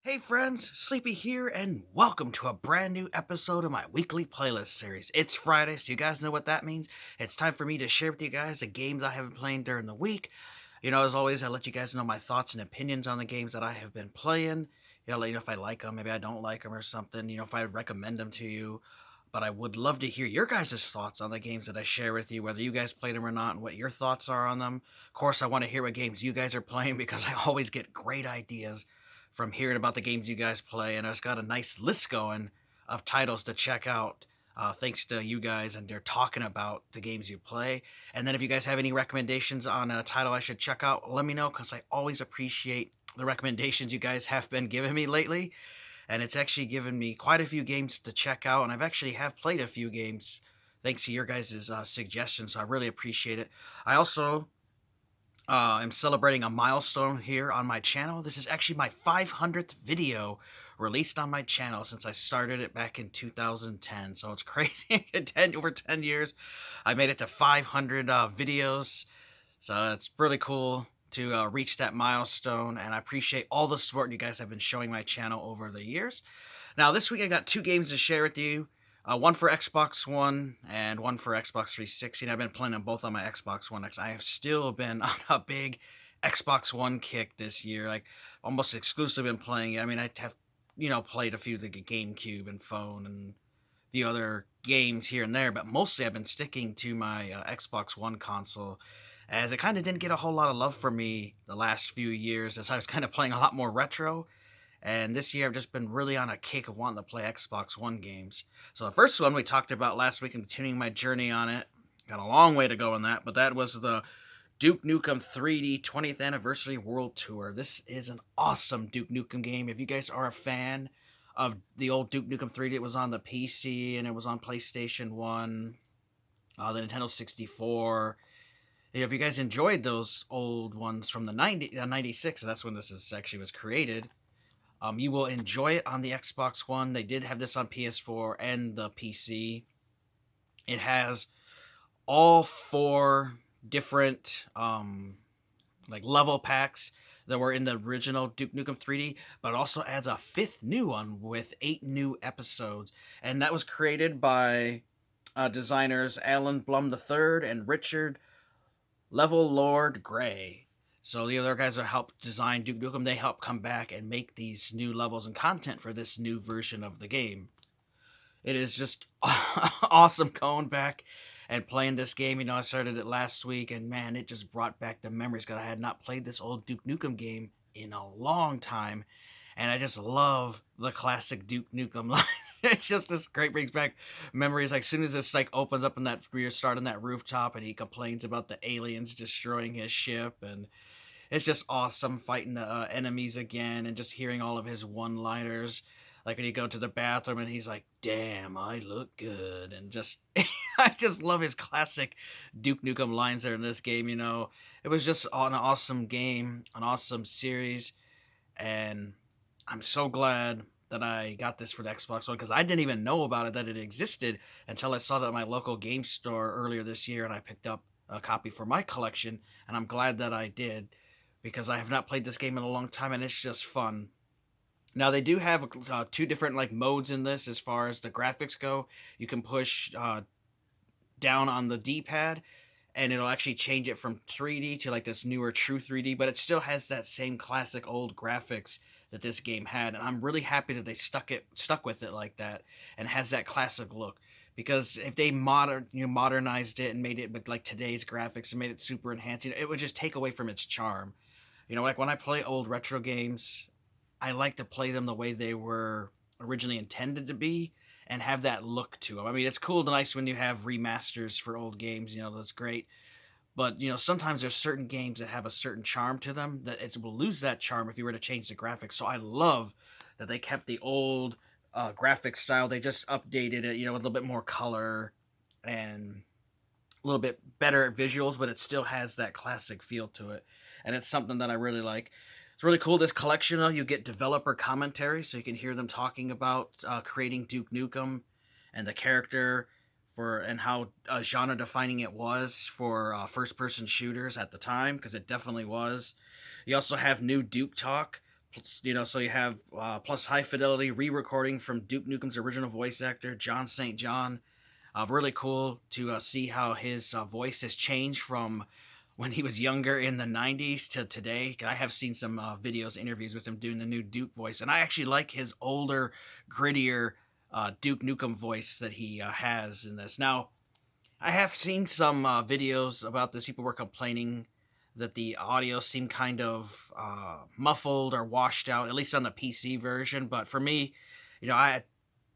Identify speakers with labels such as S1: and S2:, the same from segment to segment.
S1: Hey friends, Sleepy here, and welcome to a brand new episode of my weekly playlist series. It's Friday, so you guys know what that means. It's time for me to share with you guys the games I have been playing during the week. As always, I let you guys know my thoughts and opinions on the games that I have been playing. Let you know if I like them, maybe I don't like them or something, if I recommend them to you. But I would love to hear your guys' thoughts on the games that I share with you, whether you guys played them or not, and what your thoughts are on them. Of course, I want to hear what games you guys are playing because I always get great ideas from hearing about the games you guys play, and I've got a nice list going of titles to check out. Thanks to you guys, and they're talking about the games you play. And then if you guys have any recommendations on a title I should check out, let me know, because I always appreciate the recommendations you guys have been giving me lately. And it's actually given me quite a few games to check out, and I've actually have played a few games thanks to your guys' suggestions, so I really appreciate it. I also am celebrating a milestone here on my channel. This is actually my 500th video released on my channel since I started it back in 2010. So it's crazy. Over 10 years, I made it to 500 videos. So it's really cool to reach that milestone, and I appreciate all the support you guys have been showing my channel over the years. Now, this week I got two games to share with you. One for Xbox One and one for Xbox 360. And I've been playing them both on my Xbox One X. I have still been on a big Xbox One kick this year. Like, almost exclusively been playing it. I mean, I have, played a few of the GameCube and phone and the other games here and there, but mostly I've been sticking to my Xbox One console, as it kind of didn't get a whole lot of love for me the last few years, as I was kind of playing a lot more retro. And this year I've just been really on a kick of wanting to play Xbox One games. So the first one we talked about last week and continuing my journey on it. Got a long way to go on that, but that was the Duke Nukem 3D 20th Anniversary World Tour. This is an awesome Duke Nukem game. If you guys are a fan of the old Duke Nukem 3D, it was on the PC and it was on PlayStation 1, the Nintendo 64. If you guys enjoyed those old ones from the 96, that's when this actually was created. You will enjoy it on the Xbox One. They did have this on PS4 and the PC. It has all four different level packs that were in the original Duke Nukem 3D, but it also adds a fifth new one with 8 new episodes. And that was created by designers Alan Blum III and Richard Level Lord Gray. So the other guys that helped design Duke Nukem, they helped come back and make these new levels and content for this new version of the game. It is just awesome going back and playing this game. I started it last week, and man, it just brought back the memories, because I had not played this old Duke Nukem game in a long time. And I just love the classic Duke Nukem line. It's just this great, brings back memories. Like, as soon as this opens up in that, you're starting that rooftop, and he complains about the aliens destroying his ship, and it's just awesome fighting the enemies again, and just hearing all of his one-liners. Like when you go to the bathroom and he's like, "Damn, I look good," and just I just love his classic Duke Nukem lines there in this game. It was just an awesome game, an awesome series, and I'm so glad that I got this for the Xbox One, because I didn't even know about it, that it existed, until I saw it at my local game store earlier this year, and I picked up a copy for my collection, and I'm glad that I did, because I have not played this game in a long time, and it's just fun. Now, they do have two different modes in this as far as the graphics go. You can push down on the D-pad, and it'll actually change it from 3D to this newer true 3D, but it still has that same classic old graphics that this game had, and I'm really happy that they stuck with it like that, and has that classic look. Because if they modernized it and made it with today's graphics and made it super enhanced, it would just take away from its charm. When I play old retro games, I like to play them the way they were originally intended to be, and have that look to them. I mean, it's cool and nice when you have remasters for old games, that's great. But, sometimes there's certain games that have a certain charm to them that it will lose that charm if you were to change the graphics. So I love that they kept the old graphic style. They just updated it, with a little bit more color and a little bit better visuals, but it still has that classic feel to it. And it's something that I really like. It's really cool. This collection, though, you get developer commentary, so you can hear them talking about creating Duke Nukem and the character, and how genre defining it was for first person shooters at the time, because it definitely was. You also have new Duke talk, So you have plus high fidelity re-recording from Duke Nukem's original voice actor, John St. John. Really cool to see how his voice has changed from when he was younger in the 90s to today. I have seen some videos, interviews with him doing the new Duke voice, and I actually like his older, grittier Duke Nukem voice that he has in this. Now, I have seen some videos about this. People were complaining that the audio seemed kind of muffled or washed out, at least on the PC version. But for me, I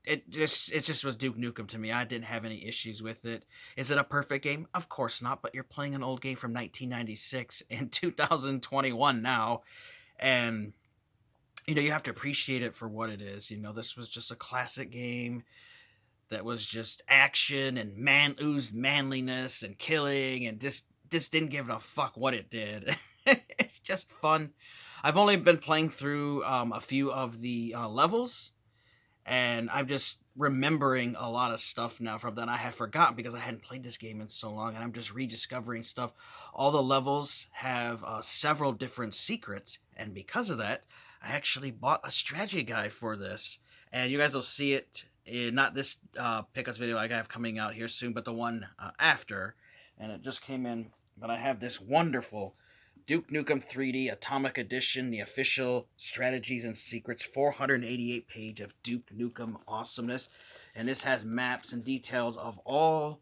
S1: it just was Duke Nukem to me. I didn't have any issues with it. Is it a perfect game? Of course not. But you're playing an old game from 1996 in 2021 now, and you have to appreciate it for what it is. This was just a classic game that was just action and oozed manliness and killing, and just didn't give a fuck what it did. It's just fun. I've only been playing through a few of the levels, and I'm just remembering a lot of stuff now from that I had forgotten because I hadn't played this game in so long, and I'm just rediscovering stuff. All the levels have several different secrets, and because of that, I actually bought a strategy guide for this, and you guys will see it in not this pickups video I have coming out here soon, but the one after, and it just came in. But I have this wonderful Duke Nukem 3D Atomic Edition, the official strategies and secrets, 488 page of Duke Nukem awesomeness. And this has maps and details of all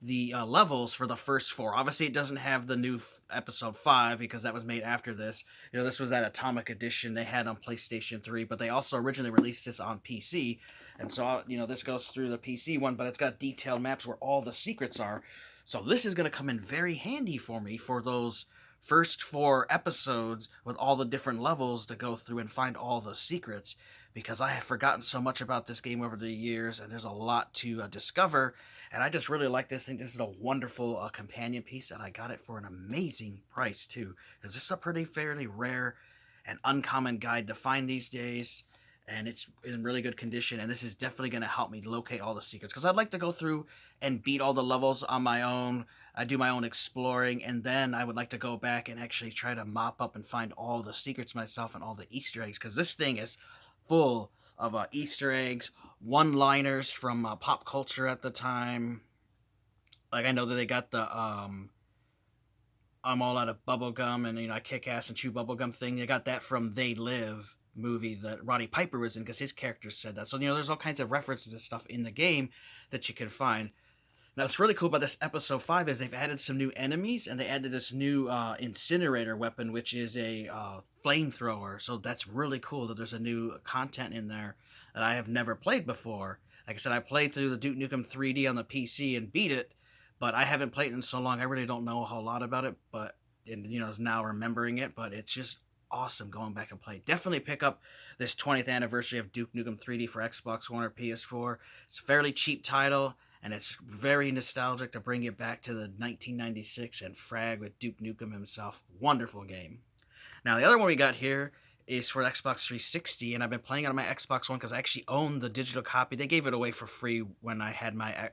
S1: the levels for the first 4. Obviously, it doesn't have the new episode 5 because that was made after this. This was that Atomic Edition they had on PlayStation 3, but they also originally released this on PC. And so, this goes through the PC one, but it's got detailed maps where all the secrets are. So this is going to come in very handy for me for those first 4 episodes with all the different levels to go through and find all the secrets, because I have forgotten so much about this game over the years, and there's a lot to discover, and I just really like this thing. This is a wonderful companion piece, and I got it for an amazing price too, because this is a fairly rare and uncommon guide to find these days, and it's in really good condition, and this is definitely going to help me locate all the secrets, because I'd like to go through and beat all the levels on my own. I do my own exploring, and then I would like to go back and actually try to mop up and find all the secrets myself and all the Easter eggs, because this thing is full of Easter eggs, one-liners from pop culture at the time. Like, I know that they got the I'm all out of bubblegum, and I kick ass and chew bubblegum thing. They got that from They Live movie that Roddy Piper was in, because his character said that. So there's all kinds of references to stuff in the game that you can find. Now, what's really cool about this episode 5 is they've added some new enemies, and they added this new incinerator weapon, which is a flamethrower. So that's really cool that there's a new content in there that I have never played before. Like I said, I played through the Duke Nukem 3D on the PC and beat it, but I haven't played it in so long. I really don't know a whole lot about it, but is now remembering it. But it's just awesome going back and play. Definitely pick up this 20th anniversary of Duke Nukem 3D for Xbox One or PS4. It's a fairly cheap title, and it's very nostalgic to bring it back to the 1996 and frag with Duke Nukem himself. Wonderful game. Now, the other one we got here is for Xbox 360, and I've been playing it on my Xbox One because I actually own the digital copy. They gave it away for free when I had my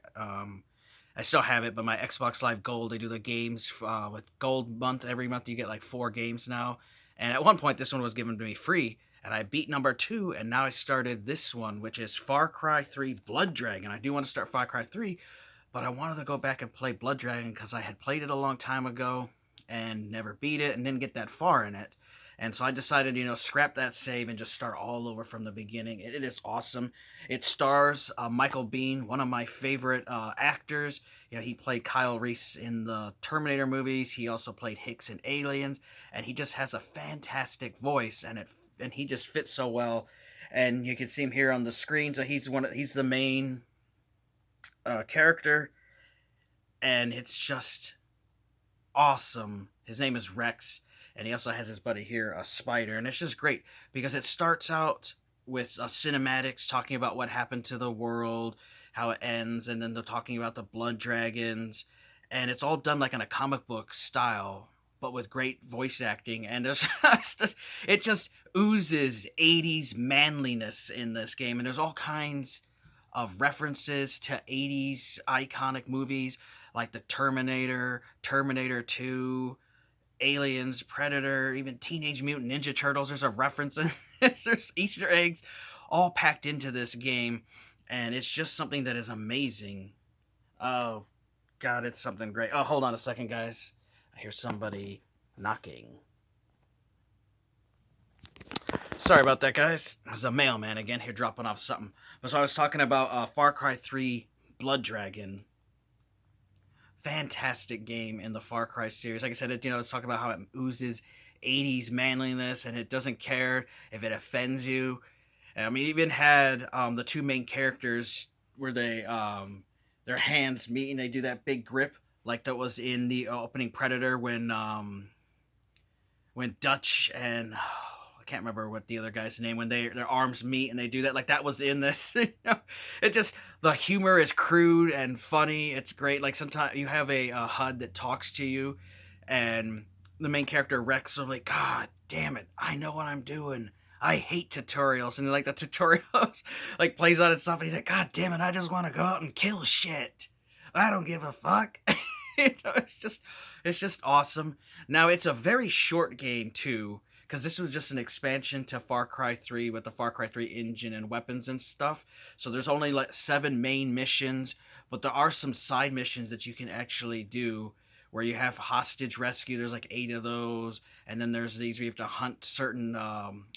S1: I still have it, but my Xbox Live Gold, they do the games with Gold month. Every month you get like 4 games now. And at one point, this one was given to me free, and I beat number 2, and now I started this one, which is Far Cry 3 Blood Dragon. I do want to start Far Cry 3, but I wanted to go back and play Blood Dragon because I had played it a long time ago and never beat it and didn't get that far in it. And so I decided, scrap that save and just start all over from the beginning. It is awesome. It stars Michael Biehn, one of my favorite actors. He played Kyle Reese in the Terminator movies. He also played Hicks in Aliens. And he just has a fantastic voice, and he just fits so well. And you can see him here on the screen. So he's the main character. And it's just awesome. His name is Rex. And he also has his buddy here, a Spider. And it's just great because it starts out with cinematics talking about what happened to the world, how it ends, and then they're talking about the blood dragons. And it's all done like in a comic book style, but with great voice acting. And it just oozes 80s manliness in this game. And there's all kinds of references to 80s iconic movies like the Terminator, Terminator 2. Aliens, Predator, even Teenage Mutant Ninja Turtles. There's a reference in this. There's Easter eggs all packed into this game, and it's just something that is amazing. Oh, God, it's something great. Oh, hold on a second, guys. I hear somebody knocking. Sorry about that, guys. There's a mailman again here dropping off something. So I was talking about Far Cry 3 Blood Dragon. Fantastic game in the Far Cry series. Like I said, it's talking about how it oozes 80s manliness, and it doesn't care if it offends you. I mean, it even had the two main characters where they their hands meet and they do that big grip, like that was in the opening Predator when Dutch and I can't remember what the other guy's name, when their arms meet and they do that, like that was in this. It just, the humor is crude and funny. It's great. Like sometimes you have a HUD that talks to you, and the main character Rex will like, God damn it, I know what I'm doing. I hate tutorials, and like the tutorials like plays on itself, and he's like, God damn it, I just want to go out and kill shit. I don't give a fuck. It's just awesome. Now it's a very short game too, because this was just an expansion to Far Cry 3 with the Far Cry 3 engine and weapons and stuff. So there's only like 7 main missions, but there are some side missions that you can actually do where you have hostage rescue. There's like 8 of those, and then there's these where you have to hunt certain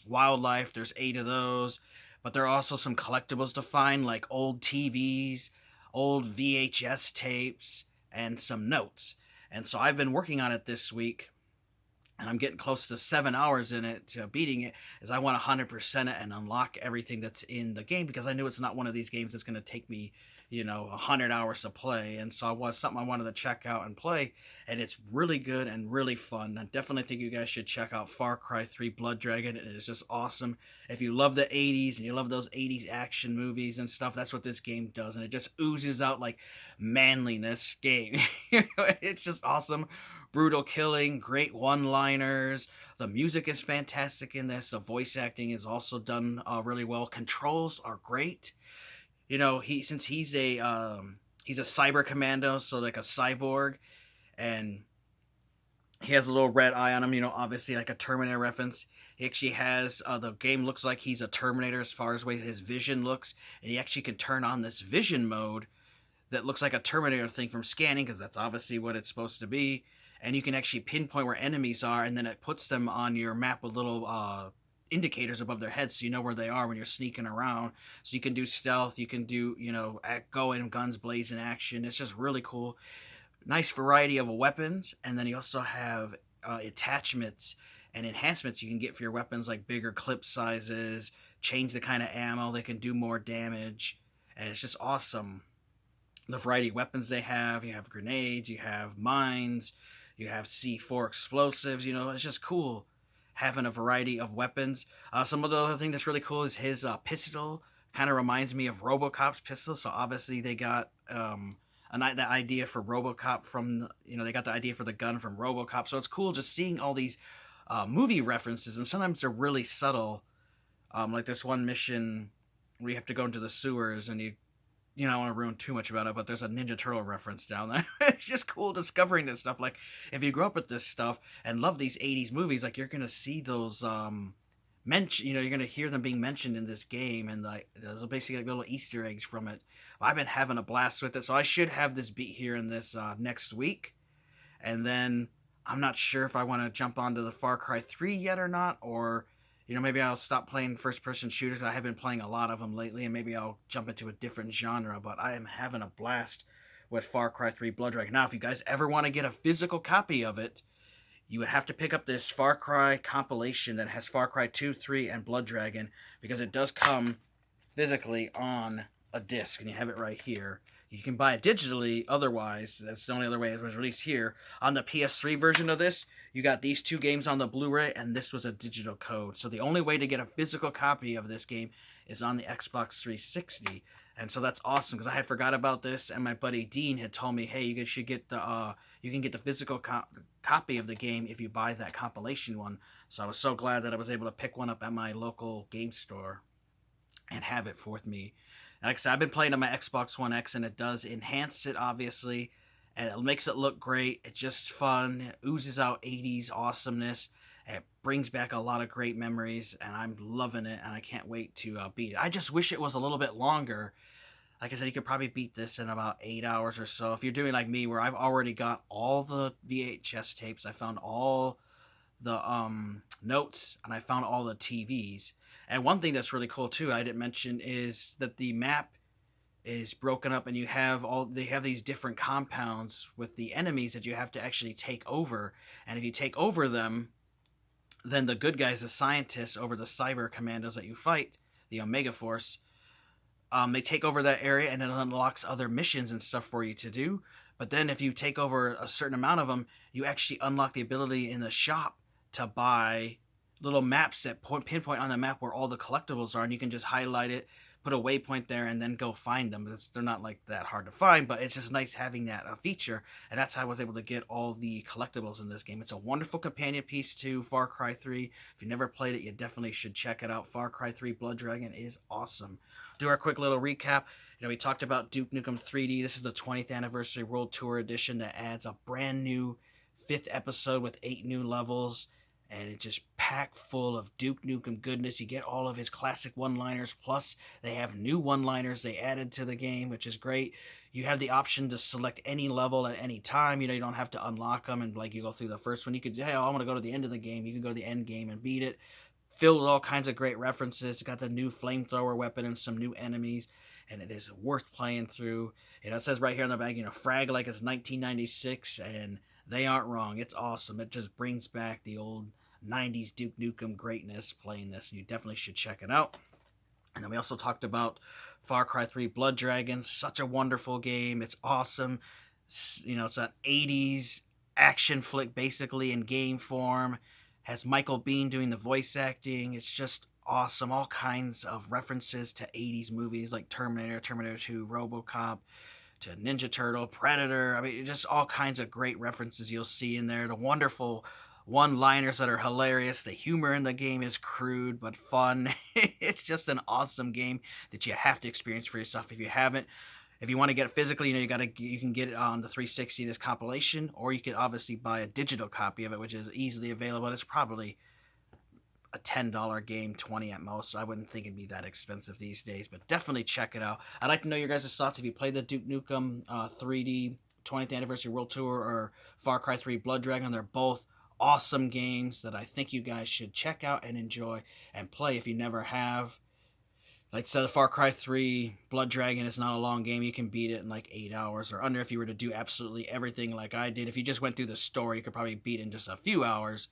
S1: wildlife. There's 8 of those, but there are also some collectibles to find, like old TVs, old VHS tapes, and some notes. And so I've been working on it this week, and I'm getting close to 7 hours in it to beating it, as I want to 100% it and unlock everything that's in the game, because I knew it's not one of these games that's going to take me 100 hours to play. And so it was something I wanted to check out and play, and it's really good and really fun. I definitely think you guys should check out Far Cry 3 Blood Dragon. It is just awesome. If you love the 80s and you love those 80s action movies and stuff, that's what this game does, and it just oozes out like manliness game. It's just awesome. Brutal killing, great one-liners. The music is fantastic in this. The voice acting is also done really well. Controls are great. He's a cyber commando, so like a cyborg, and he has a little red eye on him. Obviously like a Terminator reference. He actually has the game looks like he's a Terminator as far as the way his vision looks, and he actually can turn on this vision mode that looks like a Terminator thing from scanning, because that's obviously what it's supposed to be. And you can actually pinpoint where enemies are, and then it puts them on your map with little indicators above their heads, so you know where they are when you're sneaking around. So you can do stealth, you can do, go in guns blazing action. It's just really cool. Nice variety of weapons, and then you also have attachments and enhancements you can get for your weapons, like bigger clip sizes, change the kind of ammo, they can do more damage, and it's just awesome. The variety of weapons they have. You have grenades, you have mines, you have C4 explosives. It's just cool having a variety of weapons. Some of the other thing that's really cool is his pistol. Kind of reminds me of RoboCop's pistol. So obviously they got the idea for RoboCop from, they got the idea for the gun from RoboCop. So it's cool just seeing all these movie references, and sometimes they're really subtle. Like this one mission where you have to go into the sewers, and I don't want to ruin too much about it, but there's a Ninja Turtle reference down there. It's just cool discovering this stuff. Like, if you grew up with this stuff and love these 80s movies, like, you're going to see those, you're going to hear them being mentioned in this game, and, like, there's basically like little Easter eggs from it. I've been having a blast with it, so I should have this beat here in this next week. And then I'm not sure if I want to jump onto the Far Cry 3 yet or not, or maybe I'll stop playing first-person shooters. I have been playing a lot of them lately, and maybe I'll jump into a different genre, but I am having a blast with Far Cry 3 Blood Dragon. Now, if you guys ever want to get a physical copy of it, you would have to pick up this Far Cry compilation that has Far Cry 2, 3, and Blood Dragon, because it does come physically on a disc, and you have it right here. You can buy it digitally, otherwise, that's the only other way it was released here. On the PS3 version of this, you got these 2 games on the Blu-ray, and this was a digital code. So the only way to get a physical copy of this game is on the Xbox 360. And so that's awesome, because I had forgot about this, and my buddy Dean had told me, hey, you guys should get you can get the physical copy of the game if you buy that compilation one. So I was so glad that I was able to pick one up at my local game store and have it with me. Like I said, I've been playing on my Xbox One X, and it does enhance it, obviously, and it makes it look great. It's just fun. It oozes out 80s awesomeness. It brings back a lot of great memories, and I'm loving it, and I can't wait to beat it. I just wish it was a little bit longer. Like I said, you could probably beat this in about 8 hours or so. If you're doing like me, where I've already got all the VHS tapes, I found all the notes, and I found all the TVs. And one thing that's really cool too, I didn't mention, is that the map is broken up, and they have these different compounds with the enemies that you have to actually take over. And if you take over them, then the good guys, the scientists over the cyber commandos that you fight, the Omega Force, they take over that area, and it unlocks other missions and stuff for you to do. But then if you take over a certain amount of them, you actually unlock the ability in the shop to buy little maps that pinpoint on the map where all the collectibles are, and you can just highlight it, put a waypoint there, and then go find them. They're not like that hard to find, but it's just nice having that feature, and that's how I was able to get all the collectibles in this game. It's a wonderful companion piece to Far Cry 3. If you never played it, you definitely should check it out. Far Cry 3 Blood Dragon is awesome. Do our quick little recap. We talked about Duke Nukem 3D. This is the 20th Anniversary World Tour Edition that adds a brand new 5th episode with 8 new levels, and it's just packed full of Duke Nukem goodness. You get all of his classic one-liners, plus they have new one-liners they added to the game, which is great. You have the option to select any level at any time. You don't have to unlock them, and like you go through the first one. You could, hey, I want to go to the end of the game. You can go to the end game and beat it. Filled with all kinds of great references. It's got the new flamethrower weapon and some new enemies, and it is worth playing through. It says right here on the back, frag like it's 1996, and they aren't wrong. It's awesome. It just brings back the old 90s Duke Nukem greatness playing this, and you definitely should check it out. And then we also talked about Far Cry 3 Blood Dragon. Such a wonderful game. It's awesome. It's an 80s action flick basically in game form. Has Michael Biehn doing the voice acting. It's just awesome. All kinds of references to 80s movies like Terminator, Terminator 2, RoboCop, to Ninja Turtle, Predator. I mean, just all kinds of great references you'll see in there. The wonderful one-liners that are hilarious. The humor in the game is crude but fun. It's just an awesome game that you have to experience for yourself if you haven't. If you want to get it physically, you can get it on the 360, this compilation, or you can obviously buy a digital copy of it, which is easily available. It's probably a $10 game, 20 at most. So I wouldn't think it'd be that expensive these days, but definitely check it out. I'd like to know your guys' thoughts if you played the Duke Nukem 3D 20th Anniversary World Tour or Far Cry 3 Blood Dragon. They're both awesome games that I think you guys should check out and enjoy and play if you never have. Like I said, Far Cry 3 Blood Dragon is not a long game. You can beat it in like 8 hours or under if you were to do absolutely everything like I did. If you just went through the story, you could probably beat it in just a few hours.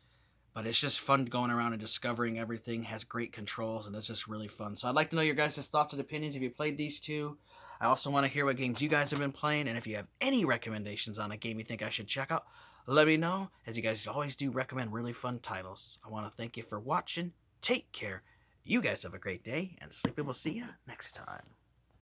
S1: But it's just fun going around and discovering everything. Has great controls, and it's just really fun. So I'd like to know your guys' thoughts and opinions if you played these two. I also want to hear what games you guys have been playing, and if you have any recommendations on a game you think I should check out, let me know, as you guys always do recommend really fun titles. I want to thank you for watching. Take care. You guys have a great day, and Sleepy will see you next time.